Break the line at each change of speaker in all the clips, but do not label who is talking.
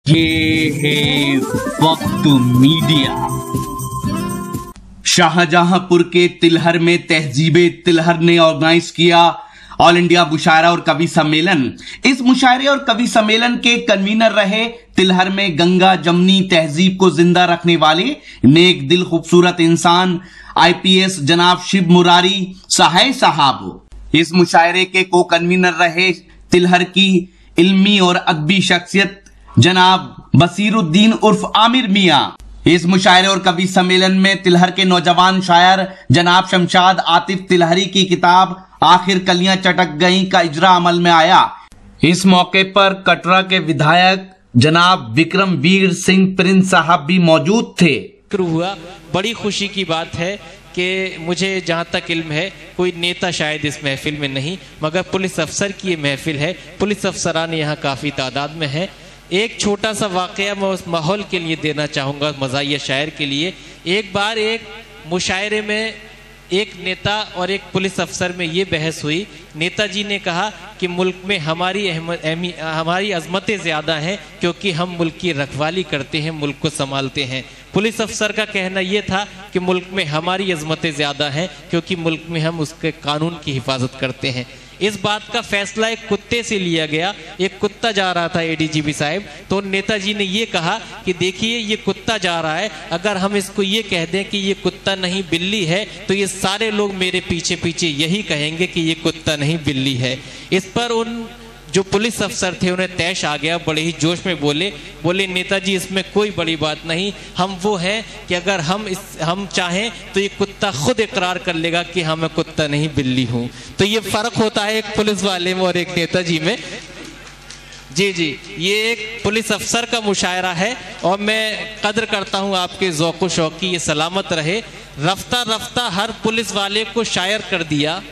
ये है वक्त मीडिया। शाहजहांपुर के तिलहर में तहजीबे तिलहर ने ऑर्गेनाइज किया ऑल इंडिया मुशायरा और कवि सम्मेलन। इस मुशायरे और कवि सम्मेलन के कन्वीनर रहे तिलहर में गंगा जमनी तहजीब को जिंदा रखने वाले नेक दिल खूबसूरत इंसान IPS जनाब शिव मुरारी सहाय साहब। इस मुशायरे के को कन्वीनर रहे तिलहर की इल्मी और अदबी शख्सियत जनाब बसीरुद्दीन उर्फ आमिर मियां। इस मुशायरे और कवि सम्मेलन में तिलहर के नौजवान शायर जनाब शमशाद आतिफ तिलहरी की किताब आखिर कलियां चटक गईं का इजरा अमल में आया। इस मौके पर कटरा के विधायक जनाब विक्रमवीर सिंह प्रिंस साहब भी मौजूद थे।
हुआ बड़ी खुशी की बात है कि मुझे जहाँ तक इल्म है कोई नेता शायद इस महफिल में नहीं, मगर पुलिस अफसर की ये महफिल है। पुलिस अफसरान यहाँ काफ़ी तादाद में है। एक छोटा सा वाक़या मैं उस माहौल के लिए देना चाहूँगा, मज़ाहिया शायर के लिए। एक बार एक मुशायरे में एक नेता और एक पुलिस अफसर में ये बहस हुई। नेताजी ने कहा कि मुल्क में हमारी अज़मतें ज़्यादा हैं क्योंकि हम मुल्क की रखवाली करते हैं, मुल्क को संभालते हैं। पुलिस अफसर का कहना यह था कि मुल्क में हमारी अज़मतें ज़्यादा हैं क्योंकि मुल्क में हम उसके कानून की हिफाजत करते हैं। इस बात का फैसला एक कुत्ते से लिया गया। एक कुत्ता जा रहा था ADGP साहब, तो नेताजी ने ये कहा कि देखिए ये कुत्ता जा रहा है, अगर हम इसको ये कह दें कि ये कुत्ता नहीं बिल्ली है तो ये सारे लोग मेरे पीछे पीछे यही कहेंगे कि ये कुत्ता नहीं बिल्ली है। इस पर उन जो पुलिस अफसर थे उन्हें तैश आ गया, बड़े ही जोश में बोले नेताजी इसमें कोई बड़ी बात नहीं, हम वो हैं कि अगर हम चाहें तो ये कुत्ता खुद इकरार कर लेगा कि हाँ मैं कुत्ता नहीं बिल्ली हूँ। तो ये फ़र्क होता है एक पुलिस वाले में और एक नेताजी में। जी, ये एक पुलिस अफसर का मुशायरा है और मैं कदर करता हूँ आपके ज़ौक़ शौक़ की, ये सलामत रहे। रफ्ता रफ्ता हर पुलिस वाले को शायर कर दिया,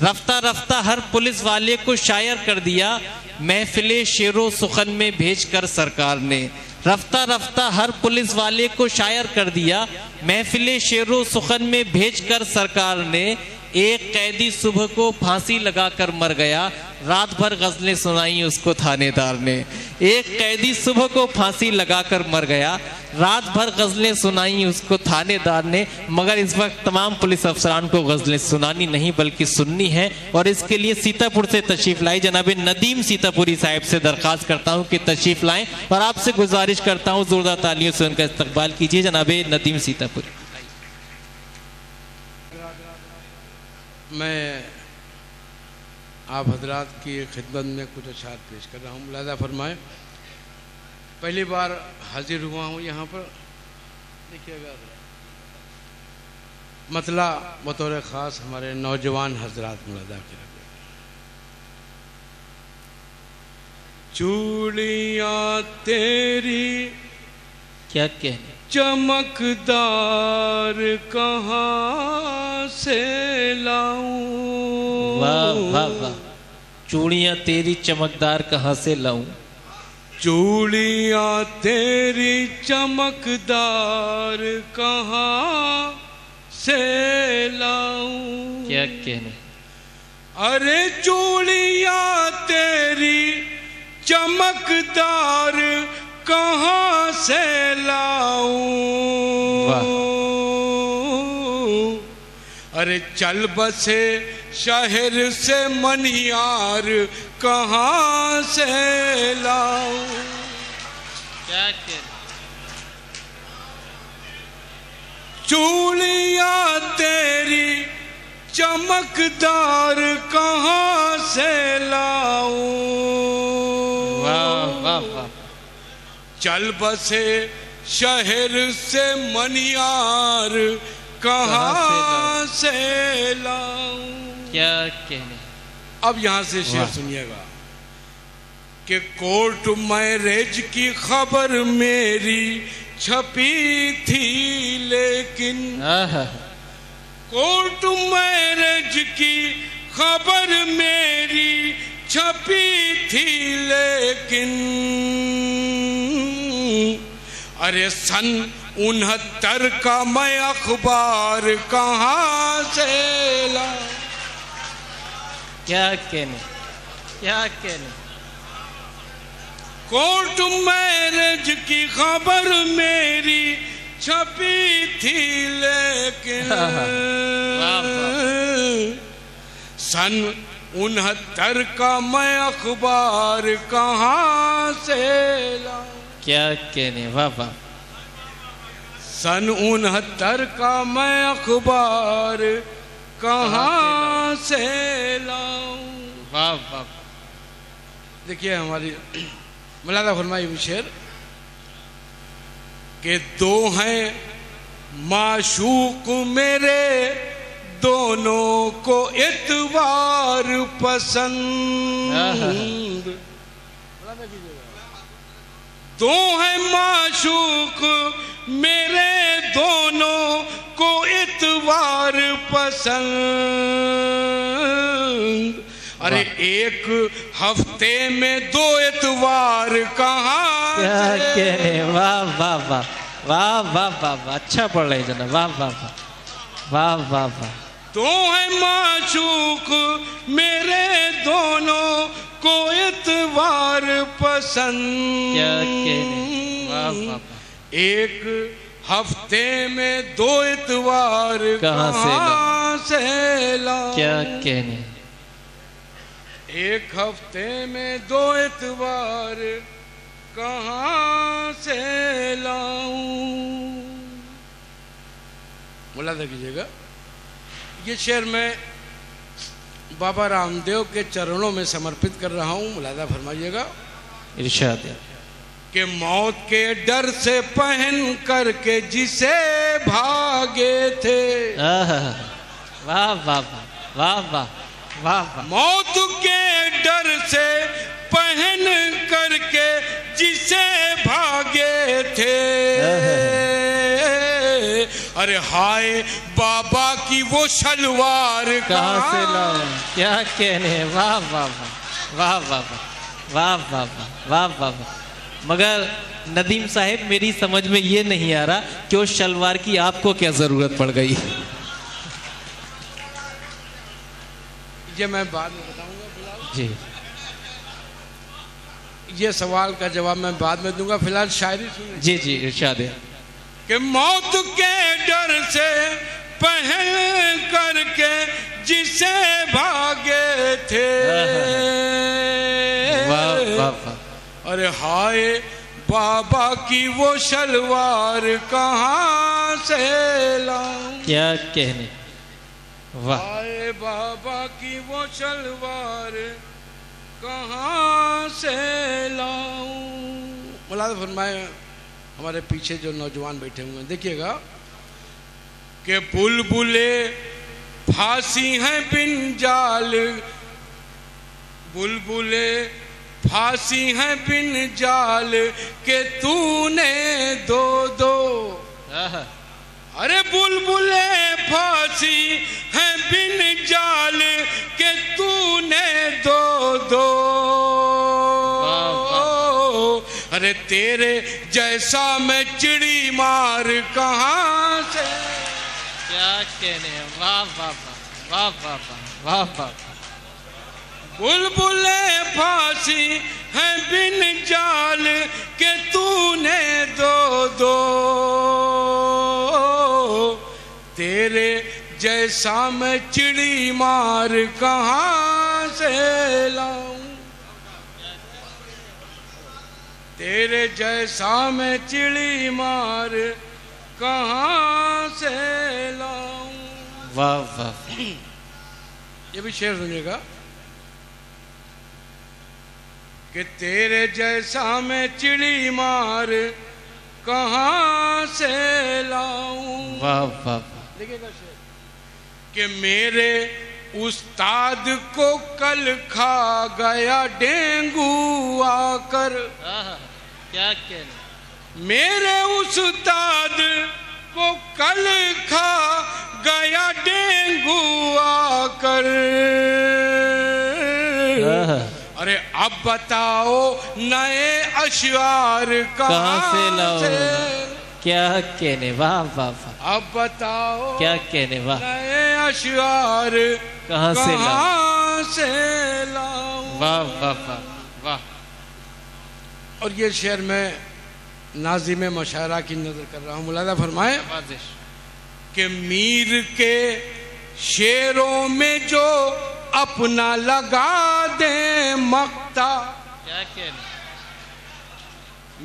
रफ्ता रफ्ता हर पुलिस वाले को शायर कर दिया, महफिले शेरो सुखन में भेजकर सरकार ने। रफ्ता रफ्ता हर पुलिस वाले को शायर कर दिया, महफिले शेरो सुखन में भेजकर सरकार ने। एक कैदी सुबह को फांसी लगाकर मर गया, रात भर गज़लें सुनाई उसको थानेदार ने। एक कैदी सुबह को फांसी लगाकर मर गया, रात भर गज़लें सुनाई उसको थानेदार ने। मगर इस वक्त तमाम पुलिस अफसरान को गज़लें सुनानी नहीं बल्कि सुननी है, और इसके लिए सीतापुर से तशरीफ़ लाई जनाब नदीम सीतापुरी साहब से दरख्वास्त करता हूँ कि तशरीफ़ लाएँ और आपसे गुजारिश करता हूँ ज़ोरदार तालियों से उनका इस्तकबाल कीजिए। जनाब नदीम सीतापुरी।
मैं आप हजरात की खिदमत में कुछ अशार पेश कर रहा हूँ, मुलाज़ा फरमाएं। पहली बार हाजिर हुआ हूँ यहाँ पर, देखिएगा मतला बतौर ख़ास हमारे नौजवान हजरात मुलाज़ा करें। चूड़ियाँ तेरी
क्या कहने
चमकदार कहाँ से लाऊं।
वाह वाह वाह, चूड़ियाँ तेरी चमकदार कहाँ से लाऊं।
चूड़ियाँ तेरी चमकदार कहाँ से लाऊं।
क्या कहने
अरे चूड़ियाँ तेरी चमकदार कहाँ से लाऊं। अरे चल बसे शहर से मनियार कहाँ से लाऊं।
क्या कहने
चूड़ियाँ तेरी चमकदार कहाँ से लाऊं।
वाह वाह वाह,
चल बसे शहर से मनियार कहाँ से लाऊं।
क्या कहने
अब यहाँ से शेर सुनिएगा कि कोर्ट मैरिज की खबर मेरी छपी थी लेकिन, कोर्ट मैरिज की खबर मेरी छपी थी लेकिन, अरे सन 69 का मैं अखबार कहाँ से ला।
क्या कहने क्या कहने
कोर्ट मैरिज मैरिज की खबर मेरी छपी थी लेकिन सन 69 का मैं अखबार कहाँ से लाऊं।
क्या कहने, वाह वाह।
सन 69 का मैं अखबार कहाँ से लाऊं।
वाह वाह।
देखिए हमारी मौलाना फरमाई शेर के दो हैं माशूक मेरे, दोनों को इतवार पसंद। दो हैं माशूक मेरे, दोनों को इतवार पसंद। अरे एक हफ्ते में 2 इतवार कहाँ
क्या कहने, वाह वाह वाह वाह वाह वाह वाह। अच्छा पढ़ रहे जना, वाह वाह वाह वाह वाह वाह।
तो है माशूक मेरे, दोनों को इतवार पसंद।
क्या कहने, वाह वाह वाह।
एक हफ्ते में 2 इतवार कहाँ से लाऊं।
क्या कहने,
एक हफ्ते में 2 इतवार कहाँ से लाऊं। मुलाजा कीजिएगा, ये शेर मैं बाबा रामदेव के चरणों में समर्पित कर रहा हूँ। मुलाजा फरमाइएगा।
इरशाद
कि मौत के डर से पहन करके जिसे भागे थे।
वाह वाह वाह वाह वाह वाह।
मौत के डर से पहन करके जिसे भागे थे। अरे हाय बाबा की वो शलवार
कहाँ से लाऊं। क्या कहने, वाह वाह वाह वाह वाह वाह वाह वाह वाह वाह। मगर नदीम साहिब, मेरी समझ में ये नहीं आ रहा कि उस शलवार की आपको क्या जरूरत पड़ गई।
ये मैं बाद में बताऊंगा फिलहाल।
जी,
ये सवाल का जवाब मैं बाद में दूंगा, फिलहाल शायरी सुनिए।
जी जी, इरशाद है।
कि मौत के डर से पहल करके जिसे भागे थे।
वाह वाह वाह।
अरे हाय बाबा की वो शलवार कहाँ से लाऊं।
क्या कहने, वाह।
हाय बाबा की वो शलवार कहाँ से लाऊं। मुलाज़ा फरमाए, हमारे पीछे जो नौजवान बैठे हुए हैं, देखिएगा कि बुलबुले फांसी हैं बिन जाल, बुलबुले फांसी हैं बिन जाल के तूने 2-2। अरे बुलबुले फांसी हैं बिन जाल के तूने 2-2। अरे तेरे जैसा मैं चिड़ी मार कहाँ से।
क्या कहने, वाह वाह वाह वाह वाह वाह।
बुलबुले फांसी है बिन जाल के तूने 2-2। तेरे जैसा मैं चिड़ी मार कहाँ से लाऊं। तेरे जैसा मैं चिड़ी मार कहाँ से लाऊं।
वाह वाह।
ये भी शेर सुनिएगा कि तेरे जैसा मैं चिड़ी मार कहाँ से लाऊं।
वाह वाह।
देखिएगा शेर कि मेरे उस्ताद को कल खा गया डेंगू आकर।
क्या कहने,
मेरे उस्ताद को कल खा गया डेंगू आकर। अरे अब बताओ नए अशआर कहाँ से लाऊं।
क्या कहने, वाह वाह वाह।
अब बताओ
क्या कहने, वाह।
नए अशआर
कहाँ से
लाऊं।
वाह वाह वाह वाह।
और ये शेर मैं नाज़िम मुशायरा की नजर कर रहा हूँ। मुलादा फरमाए कि मीर के शेरों में जो अपना लगा दे मक्ता,
क्या कहना,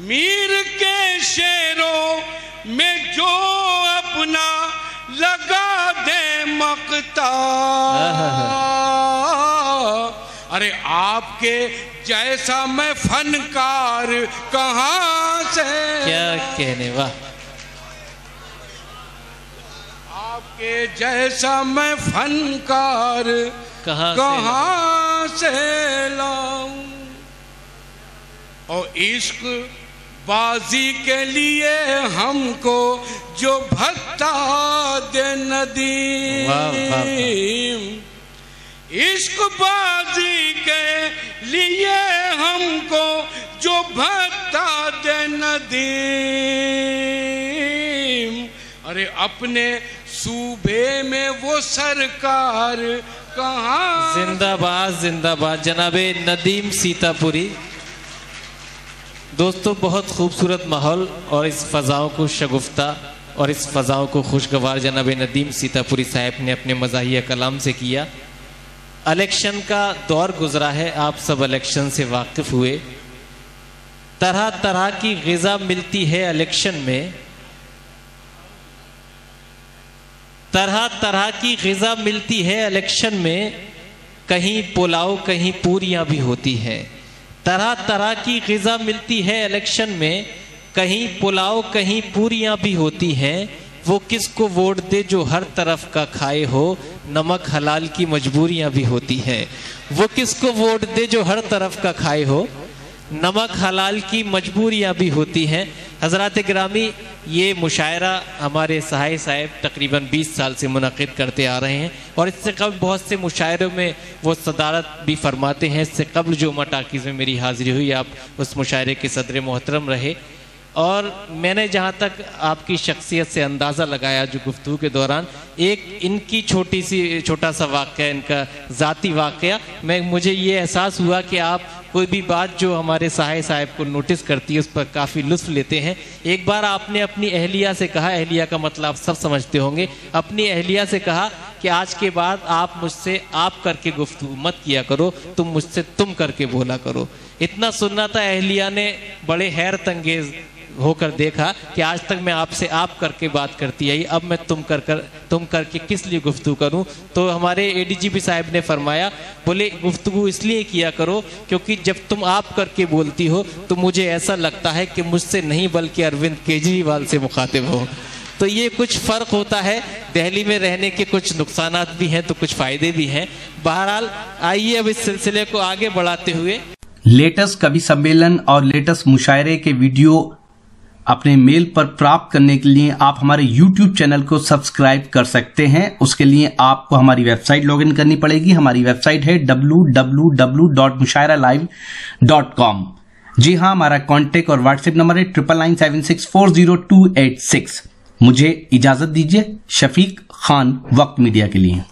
मीर के शेरों में जो अपना लगा दे मक्ता, अरे आपके जैसा मैं फनकार कहाँ से,
क्या कहने, वाह,
आपके जैसा मैं फनकार कहाँ से लाऊं। और इश्क बाजी के लिए हमको जो भत्ता दे नदीम, इश्क बाजी के लिए हमको जो भत्ता दे नदीम, अरे अपने सूबे में वो सरकार कहाँ।
जिंदाबाद जिंदाबाद जनाबे नदीम सीतापुरी। दोस्तों, बहुत खूबसूरत माहौल और इस फ़ज़ाओं को शगुफ्ता और इस फ़ज़ाओं को खुशगवार जनाब नदीम सीतापुरी साहब ने अपने मज़ाहिया कलाम से किया। इलेक्शन का दौर गुजरा है, आप सब इलेक्शन से वाकिफ़ हुए। तरह तरह की ग़िज़ा मिलती है इलेक्शन में, तरह तरह की ग़िज़ा मिलती है इलेक्शन में, कहीं पुलाव कहीं पूरियां भी होती हैं। तरह तरह की ग़िज़ा मिलती है इलेक्शन में, कहीं पुलाव कहीं पूरियां भी होती हैं। वो किसको वोट दे जो हर तरफ का खाए हो, नमक हलाल की मजबूरियां भी होती हैं। वो किसको वोट दे जो हर तरफ का खाए हो, नमक हलाल की मजबूरियां भी होती हैं। हज़रात गिरामी, ये मुशायरा हमारे सहाय साहब तकरीबन 20 साल से मुनक़िद करते आ रहे हैं और इससे कबल बहुत से मुशायरों में वो सदारत भी फरमाते हैं। इससे कबल जो मटाकीज़ में मेरी हाज़िरी हुई, आप उस मुशायरे के सदर मोहतरम रहे। और मैंने जहाँ तक आपकी शख्सियत से अंदाज़ा लगाया जो गुफ्तगू के दौरान, एक इनकी छोटा सा वाक़या, इनका ज़ाती वाक़या, मुझे ये एहसास हुआ कि आप कोई भी बात जो हमारे सहाय साहब को नोटिस करती है उस पर काफ़ी लुत्फ़ लेते हैं। एक बार आपने अपनी अहलिया से कहा, अहलिया का मतलब आप सब समझते होंगे, अपनी अहलिया से कहा कि आज के बाद आप मुझसे आप करके गुफ्तगू मत किया करो, तुम मुझसे तुम करके बोला करो। इतना सुनना था, अहलिया ने बड़े हैरत अंगेज़ होकर देखा कि आज तक मैं आपसे आप करके बात करती आई, अब मैं तुम करके किस लिए गुफ्तगू करूं। तो हमारे एडीजीपी साहब ने फरमाया, बोले गुफ्तगू इसलिए किया करो क्योंकि जब तुम आप करके बोलती हो तो मुझे ऐसा लगता है कि मुझसे नहीं बल्कि अरविंद केजरीवाल से मुखातिब हो। तो ये कुछ फ़र्क होता है। दिल्ली में रहने के कुछ नुकसानात भी हैं तो कुछ फ़ायदे भी हैं। बहरहाल, आइए अब इस सिलसिले को आगे बढ़ाते हुए
लेटेस्ट कवि सम्मेलन और लेटेस्ट मुशायरे के वीडियो अपने मेल पर प्राप्त करने के लिए आप हमारे YouTube चैनल को सब्सक्राइब कर सकते हैं। उसके लिए आपको हमारी वेबसाइट लॉगिन करनी पड़ेगी। हमारी वेबसाइट है www.mushairalive.com। जी हाँ, हमारा कॉन्टेक्ट और व्हाट्सएप नंबर है 9997640286। मुझे इजाजत दीजिए। शफीक खान, वक्त मीडिया के लिए।